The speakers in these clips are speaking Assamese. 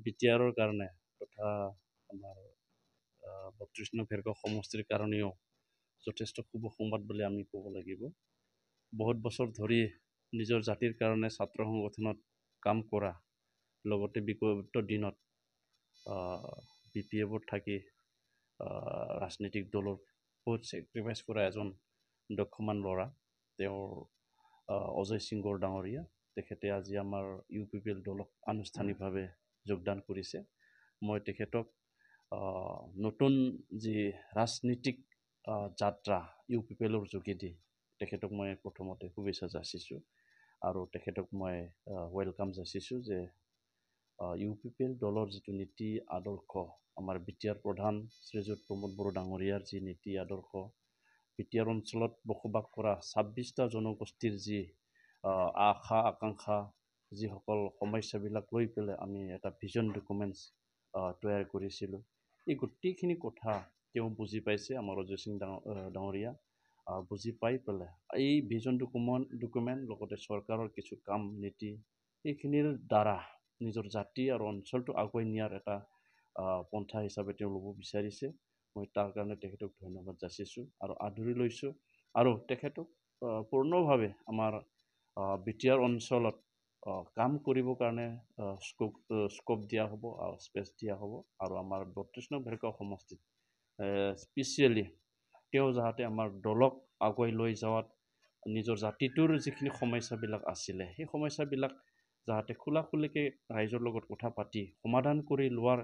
বিটিআৰৰ কাৰণে তথা আমাৰ ৩২ নং ভেৰগাঁও সমষ্টিৰ কাৰণেও যথেষ্ট শুভ সংবাদ বুলি আমি ক'ব লাগিব। বহুত বছৰ ধৰি নিজৰ জাতিৰ কাৰণে ছাত্ৰ সংগঠনত কাম কৰা, লগতে বিগত দিনত BPF থাকি ৰাজনৈতিক দলৰ বহুত চেক্ৰিফাইচ কৰা এজন দক্ষমান ল'ৰা, তেওঁৰ অজয় সিংগৰ ডাঙৰীয়া, তেখেতে আজি আমাৰ UPPL দলক আনুষ্ঠানিকভাৱে যোগদান কৰিছে। মই তেখেতক নতুন যি ৰাজনীতিক যাত্ৰা UPPLৰ যোগেদি তেখেতক মই প্ৰথমতে শুভেচ্ছা যাচিছোঁ আৰু তেখেতক মই ৱেলকাম যাচিছোঁ যে UPPL দলৰ যিটো নীতি আদৰ্শ, আমাৰ বিটিআৰ প্ৰধান শ্ৰীযুত প্ৰমোদ বড়ো ডাঙৰীয়াৰ যি নীতি আদৰ্শ, বিটিআৰ অঞ্চলত বসবাস কৰা 26টা জনগোষ্ঠীৰ যি আশা আকাংক্ষা, যিসকল সমস্যাবিলাক লৈ পেলাই আমি এটা ভিজন ডকুমেণ্টছ তৈয়াৰ কৰিছিলোঁ, এই গোটেইখিনি কথা তেওঁ বুজি পাইছে, আমাৰ অজয় সিং ডাঙৰীয়া বুজি পাই পেলাই এই ভিজন ডকুমেণ্ট লগতে চৰকাৰৰ কিছু কাম নীতি, এইখিনিৰ দ্বাৰা নিজৰ জাতি আৰু অঞ্চলটো আগুৱাই নিয়াৰ এটা পন্থা হিচাপে তেওঁ ল'ব বিচাৰিছে। মই তাৰ কাৰণে তেখেতক ধন্যবাদ যাচিছোঁ আৰু আদৰি লৈছোঁ আৰু তেখেতক পূৰ্ণভাৱে আমাৰ বিটিআৰ অঞ্চলত কাম কৰিবৰ কাৰণে স্কোপ দিয়া হ'ব আৰু স্পেচ দিয়া হ'ব আৰু আমাৰ ৩২ নং ভেৰগাঁও সমষ্টিত স্পেচিয়েলি তেওঁ যাতে আমাৰ দলক আগুৱাই লৈ যোৱাত নিজৰ জাতিটোৰ যিখিনি সমস্যাবিলাক আছিলে, সেই সমস্যাবিলাক যাতে খোলাখুলিকৈ ৰাইজৰ লগত কথা পাতি সমাধান কৰি লোৱাৰ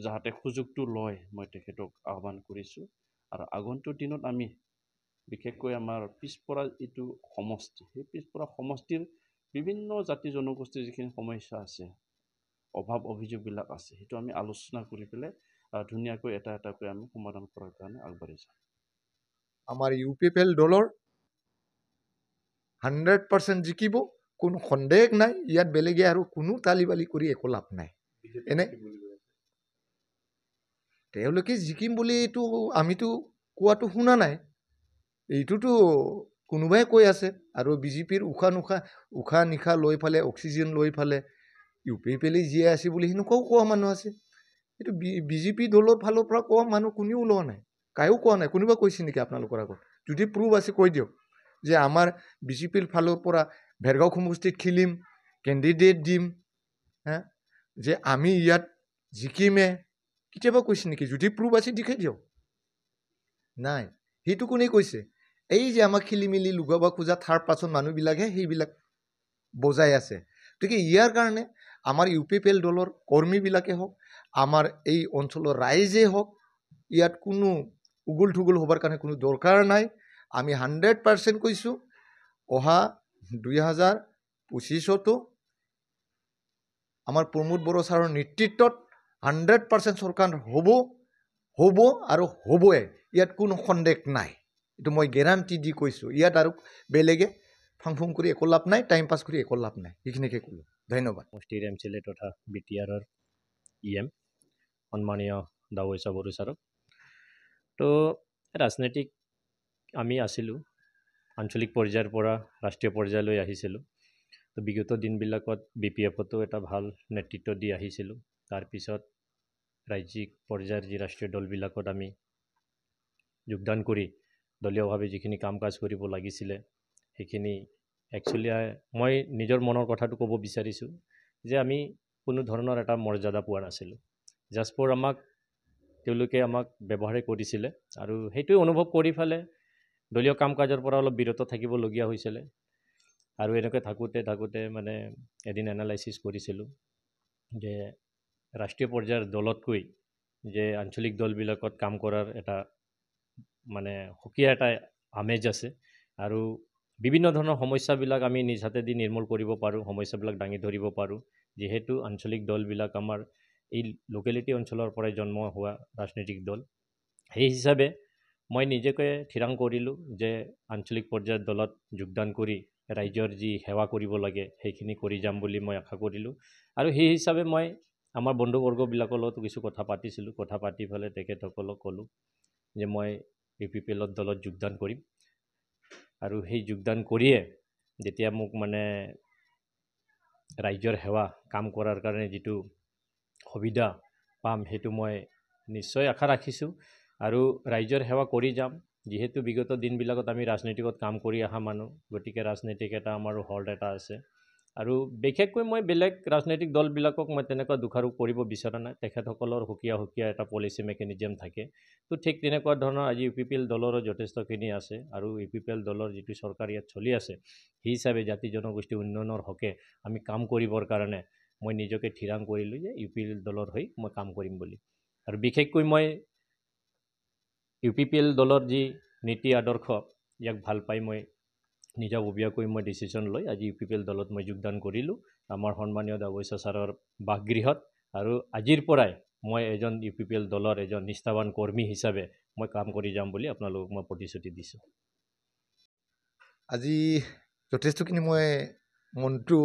যাতে সুযোগটো লয়, মই তেখেতক আহ্বান কৰিছোঁ। আৰু আগন্তুক দিনত আমি বিশেষকৈ আমাৰ পিছপৰা এইটো সমষ্টি, সেই পিছপৰা সমষ্টিৰ বিভিন্ন জাতি জনগোষ্ঠীৰ যিখিনি সমস্যা আছে, অভাৱ অভিযোগবিলাক আছে, সেইটো আমি আলোচনা কৰি পেলাই ধুনীয়াকৈ এটা এটাকৈ আমি সমাধান কৰাৰ কাৰণে আগবাঢ়ি যাম। আমাৰ UPPL দলৰ 100% জিকিব, কোনো সন্দেহ নাই। ইয়াত বেলেগে আৰু কোনো তালি বালি কৰি একো লাভ নাই। এনে তেওঁলোকে জিকিম বুলি এইটো আমিতো কোৱাটো শুনা নাই, এইটোতো কোনোবাই কৈ আছে। আৰু বিজেপিৰ উশাহ নিশাহ লৈ ফালে, অক্সিজেন লৈ ফালে UPPL জীয়াই আছে বুলি সেনেকুৱাও কোৱা মানুহ আছে। এইটো বিজেপি দলৰ ফালৰ পৰা কোৱা মানুহ কোনেও ওলোৱা নাই, কায়ো কোৱা নাই। কোনোবা কৈছে নেকি আপোনালোকৰ আগত? যদি প্ৰুফ আছে কৈ দিয়ক যে আমাৰ বিজেপিৰ ফালৰ পৰা ভেৰগাঁও সমষ্টিত খেলিম, কেণ্ডিডেট দিম, যে আমি ইয়াত জিকিমে, কেতিয়াবা কৈছে নেকি? যদি প্ৰুফ আছে দেখাই দিয়ক। নাই, সেইটো কোনে কৈছে? এই যে আমাক খেলি মেলি লুকাব খোজা থাৰ্ড পাৰ্চন মানুহবিলাকহে সেইবিলাক বজাই আছে। গতিকে ইয়াৰ কাৰণে আমাৰ UPPL দলৰ কৰ্মীবিলাকে হওক, আমাৰ এই অঞ্চলৰ ৰাইজেই হওক, ইয়াত কোনো উগুল থুগুল হ'বৰ কাৰণে কোনো দৰকাৰ নাই। আমি 100% কৈছোঁ, অহা 2025তো আমাৰ প্ৰমোদ বড়ো ছাৰৰ নেতৃত্বত 100% চৰকাৰ হ'ব আৰু হ'বই। ইয়াত কোনো সন্দেহ নাই, এইটো মই গেৰাণ্টি দি কৈছোঁ। ইয়াত আৰু বেলেগে ফাংফুং কৰি একো লাভ নাই, টাইম পাছ কৰি একো লাভ নাই। সেইখিনিকে ক'লোঁ, ধন্যবাদ। সমষ্টিৰ MCLA তথা বিটিআৰৰ EM সন্মানীয় ডাৱৈচা বড়ো ছাৰক। তো ৰাজনৈতিক আমি আছিলোঁ, আঞ্চলিক পৰ্যায়ৰ পৰা ৰাষ্ট্ৰীয় পৰ্যায়লৈ আহিছিলোঁ। তো বিগত দিনবিলাকত BPFতো এটা ভাল নেতৃত্ব দি আহিছিলোঁ। তাৰপিছত ৰাজ্যিক পৰ্যায়ৰ যি ৰাষ্ট্ৰীয় দলবিলাকত আমি যোগদান কৰি দলীয়ভাৱে যিখিনি কাম কাজ কৰিব লাগিছিলে, সেইখিনি একচুৱেলি মই নিজৰ মনৰ কথাটো ক'ব বিচাৰিছোঁ যে আমি কোনো ধৰণৰ এটা মৰ্যাদা পোৱা নাছিলোঁ। জাষ্ট ফৰ তেওঁলোকে আমাক ব্যৱহাৰে কৰিছিলে আৰু সেইটোৱে অনুভৱ কৰি ফালে দলীয় কাম কাজৰ পৰা অলপ বিৰত থাকিবলগীয়া হৈছিলে। আৰু এনেকৈ থাকোঁতে মানে এদিন এনালাইচিছ কৰিছিলোঁ যে ৰাষ্ট্ৰীয় পৰ্যায়ৰ দলতকৈ যে আঞ্চলিক দলবিলাকত কাম কৰাৰ এটা মানে সুকীয়া এটা আমেজ আছে আৰু বিভিন্ন ধৰণৰ সমস্যাবিলাক আমি নিজ হাতেদি নিৰ্মূল কৰিব পাৰোঁ, সমস্যাবিলাক দাঙি ধৰিব পাৰোঁ। যিহেতু আঞ্চলিক দলবিলাক আমাৰ এই লোকেলিটি অঞ্চলৰ পৰাই জন্ম হোৱা ৰাজনৈতিক দল, সেই হিচাপে মই নিজকে থিৰাং কৰিলোঁ যে আঞ্চলিক পৰ্যায়ৰ দলত যোগদান কৰি ৰাইজৰ যি সেৱা কৰিব লাগে সেইখিনি কৰি যাম বুলি মই আশা কৰিলোঁ। আৰু সেই হিচাপে মই আমাৰ বন্ধুবৰ্গবিলাকৰ লগত কিছু কথা পাতিছিলোঁ। কথা পাতি পেলাই তেখেতসকলক ক'লোঁ যে মই UPPL দলত যোগদান কৰিম আৰু সেই যোগদান কৰিয়ে যেতিয়া মোক মানে ৰাইজৰ সেৱা কাম কৰাৰ কাৰণে যিটো সুবিধা পাম সেইটো মই নিশ্চয় আশা ৰাখিছোঁ আৰু ৰাইজৰ সেৱা কৰি যাম যিহেতু বিগত দিনবিলাকত আমি ৰাজনীতিকত কাম কৰি অহা মানুহ গতিকে ৰাজনীতিক এটা আমাৰো হল্ট এটা আছে আৰু বিশেষকৈ মই বেলেগ ৰাজনৈতিক দলবিলাকক মই তেনেকুৱা দোষাৰোপ কৰিব বিচৰা নাই তেখেতসকলৰ সুকীয়া এটা পলিচি মেকানিজম থাকে তো ঠিক তেনেকুৱা ধৰণৰ আজি UPPL দলৰো যথেষ্টখিনি আছে আৰু UPPL দলৰ যিটো চৰকাৰ ইয়াত চলি আছে সেই হিচাপে জাতি জনগোষ্ঠী উন্নয়নৰ হকে আমি কাম কৰিবৰ কাৰণে মই নিজকে থিৰাং কৰিলোঁ যে UPPL দলৰ হৈ মই কাম কৰিম বুলি আৰু বিশেষকৈ মই UPPL দলৰ যি নীতি আদৰ্শ ইয়াক ভাল পাই মই নিজাববীয়াকৈ মই ডিচিশ্যন লৈ আজি UPPL দলত মই যোগদান কৰিলোঁ আমাৰ সন্মানীয় ডাবৈছা ছাৰৰ বাসগৃহত আৰু আজিৰ পৰাই মই এজন UPPL দলৰ এজন নিষ্ঠাৱান কৰ্মী হিচাপে মই কাম কৰি যাম বুলি আপোনালোকক মই প্ৰতিশ্ৰুতি দিছোঁ আজি যথেষ্টখিনি মই মনটো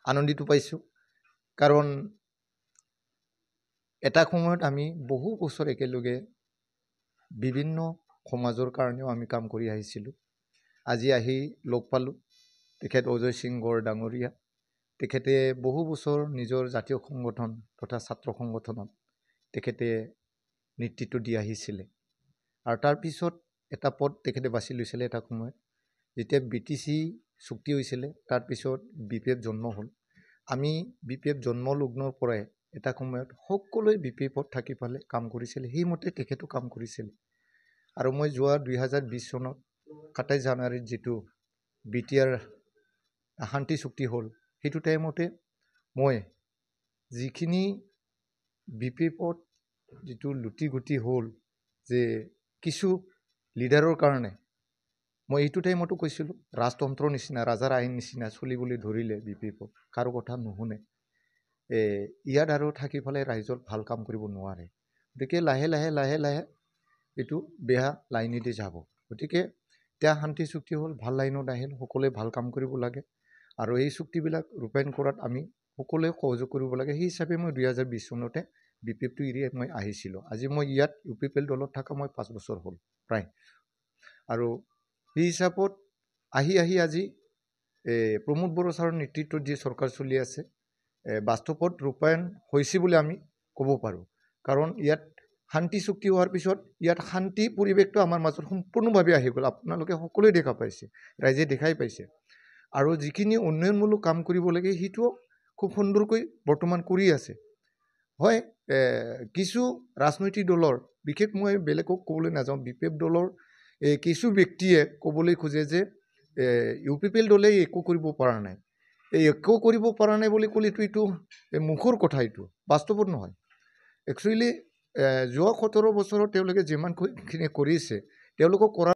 আনন্দিত পাইছোঁ কাৰণ এটা সময়ত আমি বহু বছৰ একেলগে বিভিন্ন সমাজৰ কাৰণেও আমি কাম কৰি আহিছিলোঁ আজি আহি লগ পালোঁ তেখেত অজয় সিংগৰ ডাঙৰীয়া তেখেতে বহু বছৰ নিজৰ জাতীয় সংগঠন তথা ছাত্ৰ সংগঠনত তেখেতে নেতৃত্ব দি আহিছিলে আৰু তাৰপিছত এটা পদ তেখেতে বাছি লৈছিলে এটা সময়ত যেতিয়া BTC চুক্তি হৈছিলে তাৰপিছত BPF জন্ম হ'ল আমি BPF জন্মলগ্নৰ পৰাই এটা সময়ত সকলোৱে BPFত থাকি পালে কাম কৰিছিলে সেইমতে তেখেতো কাম কৰিছিলে আৰু মই যোৱা 2020 চনত 27 জানুৱাৰীত যিটো BTR শান্তি চুক্তি হ'ল সেইটো টাইমতে মই যিখিনি BPFত যিটো লুটি গুটি হ'ল যে কিছু লিডাৰৰ কাৰণে মই এইটো টাইমতো কৈছিলোঁ ৰাজতন্ত্ৰৰ নিচিনা ৰাজাৰ আইন নিচিনা চলিবলৈ ধৰিলে BPFত কাৰো কথা নুশুনে ইয়াত আৰু থাকি ফালে ৰাইজৰ ভাল কাম কৰিব নোৱাৰে গতিকে লাহে লাহে এইটো বেয়া লাইনেদি যাব গতিকে এতিয়া শান্তি চুক্তি হ'ল ভাল লাইনত আহিল সকলোৱে ভাল কাম কৰিব লাগে আৰু এই চুক্তিবিলাক ৰূপায়ণ কৰাত আমি সকলোৱে সহযোগ কৰিব লাগে সেই হিচাপে মই 2020 চনতে BPFটো এৰি মই আহিছিলোঁ আজি মই ইয়াত UPPL দলত থকা মই 5 বছৰ হ'ল প্ৰায় আৰু এই হিচাপত আহি আজি প্ৰমোদ বড়ো ছাৰৰ নেতৃত্বত যি চৰকাৰ চলি আছে বাস্তৱত ৰূপায়ণ হৈছে বুলি আমি ক'ব পাৰোঁ কাৰণ ইয়াত শান্তি চুক্তি হোৱাৰ পিছত ইয়াত শান্তি পৰিৱেশটো আমাৰ মাজত সম্পূৰ্ণভাৱে আহি গ'ল আপোনালোকে সকলোৱে দেখা পাইছে ৰাইজে দেখাই পাইছে আৰু যিখিনি উন্নয়নমূলক কাম কৰিব লাগে সেইটো খুব সুন্দৰকৈ বৰ্তমান কৰি আছে হয় কিছু ৰাজনৈতিক দলৰ বিশেষ মই বেলেগক ক'বলৈ নাযাওঁ BPF দলৰ কিছু ব্যক্তিয়ে ক'বলৈ খোজে যে UPPL দলে একো কৰিব পৰা নাই একো কৰিব পৰা নাই বুলি ক'লেতো এইটো মুখৰ কথা এইটো বাস্তৱত নহয় একচুৱেলি যোৱা 17 বছৰত তেওঁলোকে যিমানখিনি কৰিছে তেওঁলোকক কৰা